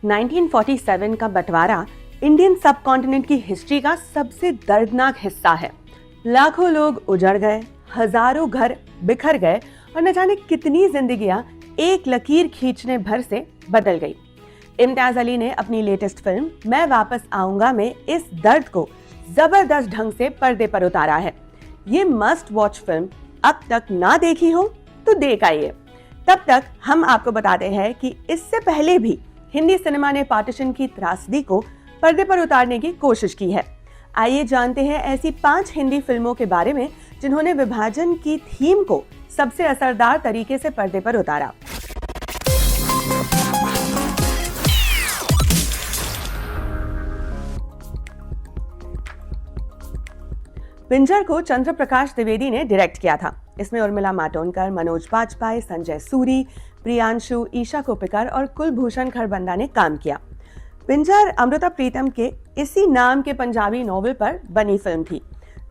1947 का बंटवारा Indian subcontinent की हिस्ट्री का सबसे दर्दनाक हिस्सा है। लाखों लोग उजड़ गए, हजारों घर बिखर गए और न जाने कितनी जिंदगियां एक लकीर खींचने भर से बदल गई। इम्तियाज अली ने अपनी लेटेस्ट फिल्म मैं वापस आऊंगा में इस दर्द को जबरदस्त ढंग से पर्दे पर उतारा है। ये मस्ट वॉच फिल्म अब तक ना देखी हो तो देख आइए। तब तक हम आपको बताते हैं कि इससे पहले भी हिंदी सिनेमा ने पार्टीशन की त्रासदी को पर्दे पर उतारने की कोशिश की है। आइए जानते हैं ऐसी 5 हिंदी फिल्मों के बारे में जिन्होंने विभाजन की थीम को सबसे असरदार तरीके से पर्दे पर उतारा। पिंजर को चंद्र प्रकाश द्विवेदी ने डायरेक्ट किया था। इसमें उर्मिला मातोंडकर, मनोज बाजपेयी, संजय सूरी, प्रियांशु, ईशा कोप्पिकर और कुलभूषण खरबंदा ने काम किया। पिंजर अमृता प्रीतम के इसी नाम के पंजाबी नॉवेल पर बनी फिल्म थी,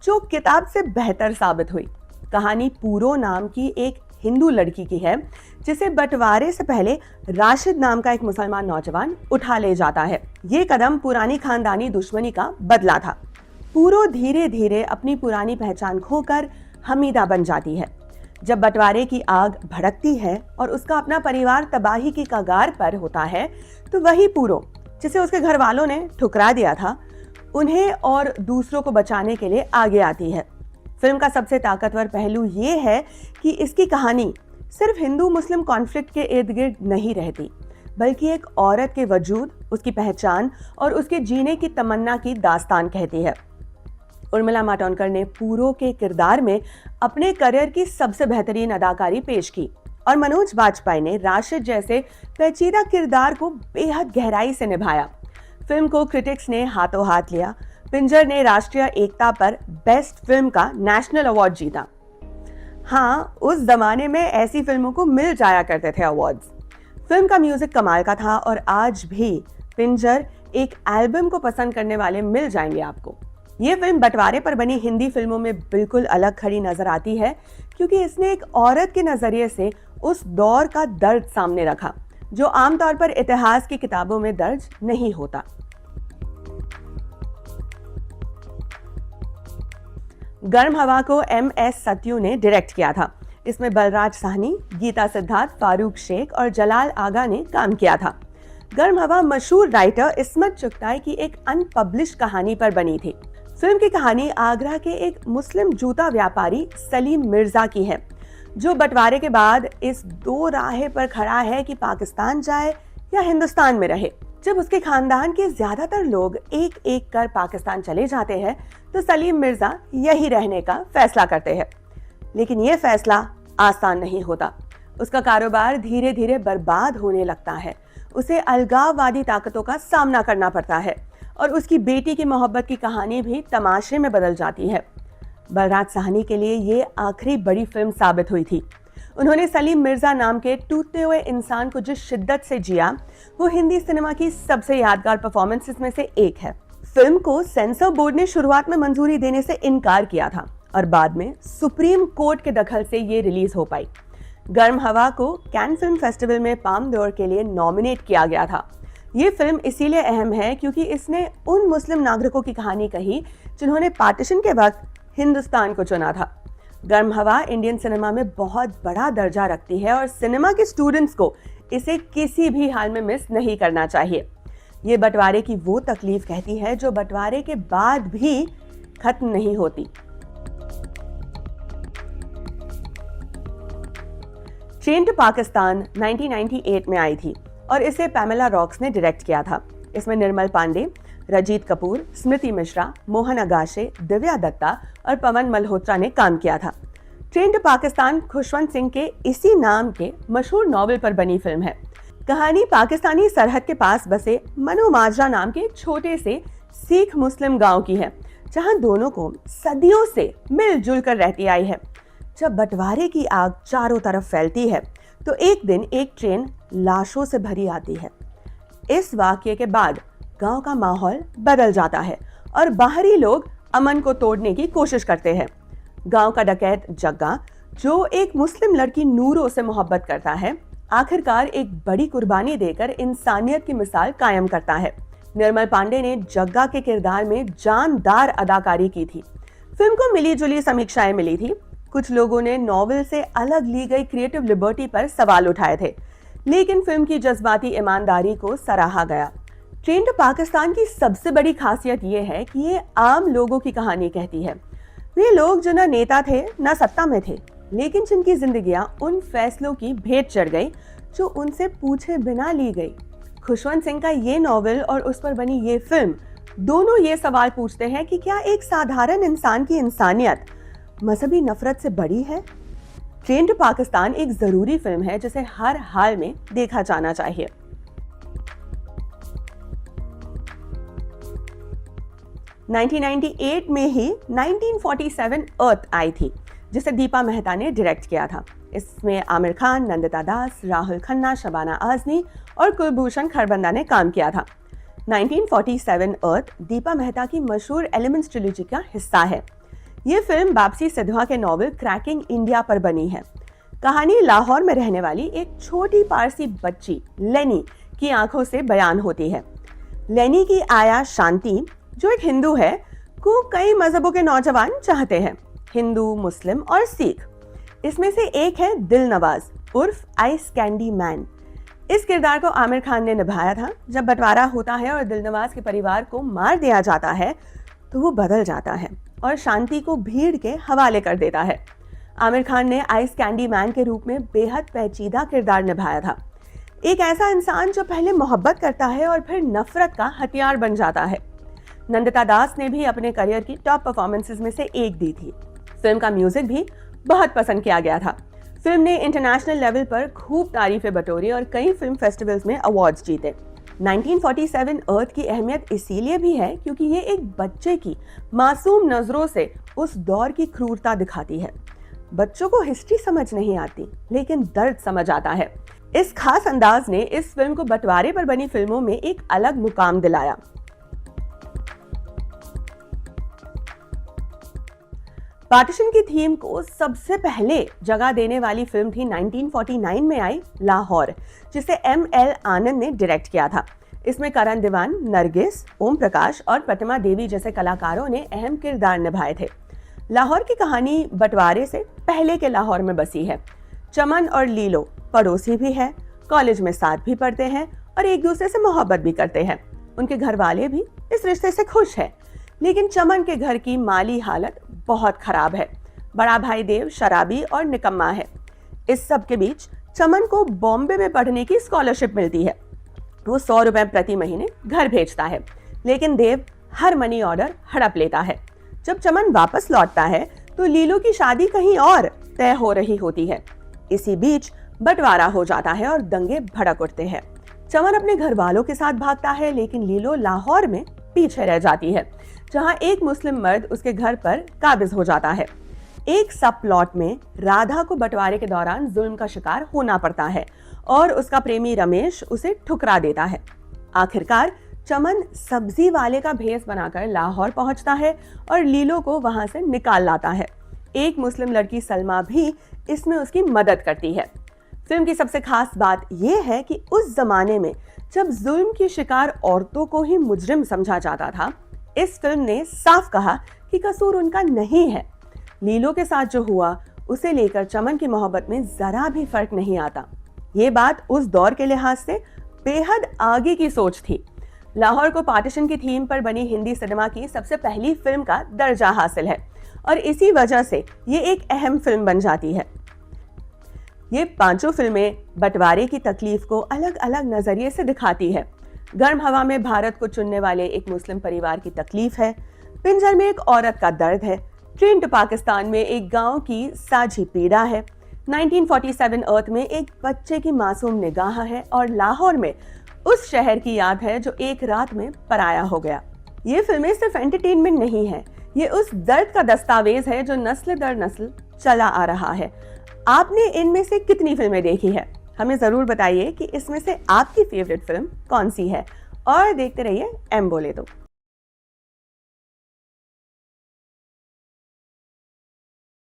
जो किताब से बेहतर साबित हुई। कहानी पूरो नाम की एक हिंदू लड़की की है, जिसे बंटवारे से पहले राशिद नाम का एक मुसलमान नौजवान उठा ले जाता है। ये कदम पुरानी खानदानी दुश्मनी का बदला था। पूरो धीरे धीरे अपनी पुरानी पहचान खोकर हमीदा बन जाती है। जब बंटवारे की आग भड़कती है और उसका अपना परिवार तबाही की कगार पर होता है, तो वही पूरो जिसे उसके घर वालों ने ठुकरा दिया था, उन्हें और दूसरों को बचाने के लिए आगे आती है। फिल्म का सबसे ताकतवर पहलू ये है कि इसकी कहानी सिर्फ हिंदू मुस्लिम कॉन्फ्लिक्ट के इर्द गिर्द नहीं रहती, बल्कि एक औरत के वजूद, उसकी पहचान और उसके जीने की तमन्ना की दास्तान कहती है। उर्मिला मातोंडकर ने पूरो के किरदार में अपने करियर की सबसे बेहतरीन अदाकारी पेश की और मनोज बाजपेयी ने राशिद जैसे पेचीदा किरदार को बेहद गहराई से निभाया। फिल्म को क्रिटिक्स ने हाथों हाथ लिया। पिंजर ने राष्ट्रीय एकता पर बेस्ट फिल्म का नेशनल अवार्ड जीता। हाँ, उस जमाने में ऐसी फिल्मों को मिल जाया करते थे अवार्ड्स। फिल्म का म्यूजिक कमाल का था और आज भी पिंजर एक एल्बम को पसंद करने वाले मिल जाएंगे आपको। ये फिल्म बंटवारे पर बनी हिंदी फिल्मों में बिल्कुल अलग खड़ी नजर आती है, क्योंकि इसने एक औरत के नजरिए से उस दौर का दर्द सामने रखा, जो आमतौर पर इतिहास की किताबों में दर्ज नहीं होता। गर्म हवा को MS सत्यू ने डायरेक्ट किया था। इसमें बलराज साहनी, गीता सिद्धार्थ, फारूक शेख और जलाल आगा ने काम किया था। गर्म हवा मशहूर राइटर इस्मत चुगताई की एक अनपब्लिश्ड कहानी पर बनी थी। फिल्म की कहानी आगरा के एक मुस्लिम जूता व्यापारी सलीम मिर्जा की है, जो बंटवारे के बाद इस दो राहे पर खड़ा है कि पाकिस्तान जाए या हिंदुस्तान में रहे। जब उसके खानदान के ज्यादातर लोग एक एक कर पाकिस्तान चले जाते हैं, तो सलीम मिर्जा यही रहने का फैसला करते हैं। लेकिन यह फैसला आसान नहीं होता। उसका कारोबार धीरे धीरे बर्बाद होने लगता है। उसे अलगाववादी ताकतों का सामना करना पड़ता है और उसकी बेटी की मोहब्बत की कहानी भी तमाशे में बदल जाती है। बलराज साहनी के लिए ये आखिरी बड़ी फिल्म साबित हुई थी। उन्होंने सलीम मिर्जा नाम के टूटते हुए इंसान को जिस शिद्दत से जिया, वो हिंदी सिनेमा की सबसे यादगार परफॉर्मेंसेस में से एक है। फिल्म को सेंसर बोर्ड ने शुरुआत में मंजूरी देने से इनकार किया था और बाद में सुप्रीम कोर्ट के दखल से ये रिलीज हो पाई। गर्म हवा को कैन फिल्म फेस्टिवल में पाम डोर के लिए नॉमिनेट किया गया था। ये फिल्म इसीलिए अहम है क्योंकि इसने उन मुस्लिम नागरिकों की कहानी कही जिन्होंने पार्टीशन के वक्त हिंदुस्तान को चुना था। गर्म हवा इंडियन सिनेमा में बहुत बड़ा दर्जा रखती है और सिनेमा के स्टूडेंट्स को इसे किसी भी हाल में मिस नहीं करना चाहिए। ये बंटवारे की वो तकलीफ कहती है जो बंटवारे के बाद भी खत्म नहीं होती। ट्रेन टू पाकिस्तान 1998 में आई थी और इसे पैमेला रॉक्स ने डायरेक्ट किया था। इसमें निर्मल पांडे, रजीत कपूर, स्मृति मिश्रा, मोहन अगाशे, दिव्या दत्ता और पवन मल्होत्रा ने काम किया था। ट्रेन टू पाकिस्तान खुशवंत सिंह के इसी नाम के मशहूर नॉवेल पर बनी फिल्म है। कहानी पाकिस्तानी सरहद के पास बसे मनु माजरा नाम के छोटे से सिख मुस्लिम गांव की है, जहां दोनों को सदियों से मिलजुल कर रहती आई है। जब बंटवारे की आग चारों तरफ फैलती है, तो एक दिन एक ट्रेन लाशों से भरी आती है। इस वाकये के बाद गांव का माहौल बदल जाता है और बाहरी लोग अमन को तोड़ने की कोशिश करते हैं। गांव का डकैत जग्गा, जो एक मुस्लिम लड़की नूरो से मोहब्बत करता है, आखिरकार एक बड़ी कुर्बानी देकर इंसानियत की मिसाल कायम करता है। निर्मल पांडे ने जग्गा के किरदार में जानदार अदाकारी की थी। फिल्म को मिली जुली समीक्षाएं मिली थी। कुछ लोगों ने नॉवेल से अलग ली गई क्रिएटिव लिबर्टी पर सवाल उठाए थे, लेकिन फिल्म की जज्बाती ईमानदारी को सराहा गया। ट्रेन टू पाकिस्तान की सबसे बड़ी खासियत ये है कि ये आम लोगों की कहानी कहती है। वे लोग जो न नेता थे न सत्ता में थे, लेकिन जिनकी जिंदगियां उन फैसलों की भेंट चढ़ गई जो उनसे पूछे बिना ली गई। खुशवंत सिंह का ये नॉवेल और उस पर बनी ये फिल्म दोनों ये सवाल पूछते हैं कि क्या एक साधारण इंसान की इंसानियत मजहबी नफरत से बड़ी है। ट्रेन टू पाकिस्तान एक जरूरी फिल्म है जिसे हर हाल में देखा जाना चाहिए। – 1998 में ही 1947 अर्थ आई थी, जिसे दीपा मेहता ने डायरेक्ट किया था। इसमें आमिर खान, नंदिता दास, राहुल खन्ना, शबाना आजमी और कुलभूषण खरबंदा ने काम किया था। 1947 अर्थ दीपा मेहता की मशहूर एलिमेंट्स ट्रिलॉजी का हिस्सा है। ये फिल्म बापसी सिधवा के नॉवेल क्रैकिंग इंडिया पर बनी है। कहानी लाहौर में रहने वाली एक छोटी पारसी बच्ची लेनी की आंखों से बयान होती है। लेनी की आया शांति, जो एक हिंदू है, को कई मजहबों के नौजवान चाहते हैं, हिंदू, मुस्लिम और सिख। इसमें से एक है दिल नवाज उर्फ आइस कैंडी मैन। इस किरदार को आमिर खान ने निभाया था। जब बंटवारा होता है और दिल नवाज के परिवार को मार दिया जाता है तो वो बदल जाता है और शांति को भीड़ के हवाले कर देता है। आमिर खान ने आइस कैंडी मैन के रूप में बेहद पेचीदा किरदार निभाया था। एक ऐसा इंसान जो पहले मोहब्बत करता है और फिर नफरत का हथियार बन जाता है। नंदिता दास ने भी अपने करियर की टॉप परफॉर्मेंसेस में से एक दी थी। फिल्म का म्यूजिक भी बहुत पसंद किया गया था। फिल्म ने इंटरनेशनल लेवल पर खूब तारीफें बटोरी और कई फिल्म फेस्टिवल्स में अवार्ड्स जीते। 1947 अर्थ की अहमियत इसीलिए भी है क्योंकि ये एक बच्चे की मासूम नजरों से उस दौर की क्रूरता दिखाती है। बच्चों को हिस्ट्री समझ नहीं आती, लेकिन दर्द समझ आता है। इस खास अंदाज ने इस फिल्म को बंटवारे पर बनी फिल्मों में एक अलग मुकाम दिलाया। पार्टीशन की थीम को सबसे पहले जगह देने वाली फिल्म थी 1949 में आई लाहौर, जिसे M.L. आनंद ने डायरेक्ट किया था। इसमें करण दीवान, नरगिस, ओम प्रकाश और प्रतिमा देवी जैसे कलाकारों ने अहम किरदार निभाए थे। लाहौर की कहानी बंटवारे से पहले के लाहौर में बसी है। चमन और लीलो पड़ोसी भी है, कॉलेज में साथ भी पढ़ते हैं और एक दूसरे से मोहब्बत भी करते हैं। उनके घर वाले भी इस रिश्ते से खुश हैं, लेकिन चमन के घर की माली हालत बहुत खराब है। बड़ा भाई देव शराबी और निकम्मा है। इस सब के बीच चमन को बॉम्बे में पढ़ने की स्कॉलरशिप मिलती है। वो 100 रुपए प्रति महीने घर भेजता है, लेकिन देव हर मनी ऑर्डर हड़प लेता है। जब चमन वापस लौटता है तो लीलो की शादी कहीं और तय हो रही होती है। इसी बीच बंटवारा हो जाता है और दंगे भड़क उठते हैं। चमन अपने घर वालों के साथ भागता है, लेकिन लीलो लाहौर में पीछे रह जाती है, जहां एक मुस्लिम मर्द उसके घर पर काबिज हो जाता है। एक सब प्लॉट में राधा को बंटवारे के दौरान जुल्म का शिकार होना पड़ता है और उसका प्रेमी रमेश उसे ठुकरा देता है। आखिरकार चमन सब्जी वाले का भेष बनाकर लाहौर पहुंचता है और लीलो को वहां से निकाल लाता है। एक मुस्लिम लड़की सलमा भी इसमें उसकी मदद करती है। फिल्म की सबसे खास बात यह है कि उस जमाने में जब जुल्म की शिकार औरतों को ही मुजरिम समझा जाता था, इस फिल्म ने साफ कहा कि कसूर उनका नहीं है। लीलो के साथ जो हुआ उसे लेकर चमन की मोहब्बत में जरा भी फर्क नहीं आता। ये बात उस दौर के लिहाज से बेहद आगे की सोच थी। लाहौर को पार्टीशन की थीम पर बनी हिंदी सिनेमा की सबसे पहली फिल्म का दर्जा हासिल है और इसी वजह से ये एक अहम फिल्म बन जाती है। ये पांचों फिल्में बंटवारे की तकलीफ को अलग अलग नजरिए से दिखाती है। गर्म हवा में भारत को चुनने वाले एक मुस्लिम परिवार की तकलीफ है, पिंजर में एक औरत का दर्द है, ट्रेन टू पाकिस्तान में एक गांव की साझी पीड़ा है, 1947 अर्थ में एक बच्चे की मासूम निगाह है और लाहौर में उस शहर की याद है जो एक रात में पराया हो गया। ये फिल्में सिर्फ एंटरटेनमेंट नहीं है, ये उस दर्द का दस्तावेज है जो नस्ल दर नस्ल चला आ रहा है। आपने इनमें से कितनी फिल्में देखी है? हमें जरूर बताइए कि इसमें से आपकी फेवरेट फिल्म कौन सी है और देखते रहिए एम बोले तो।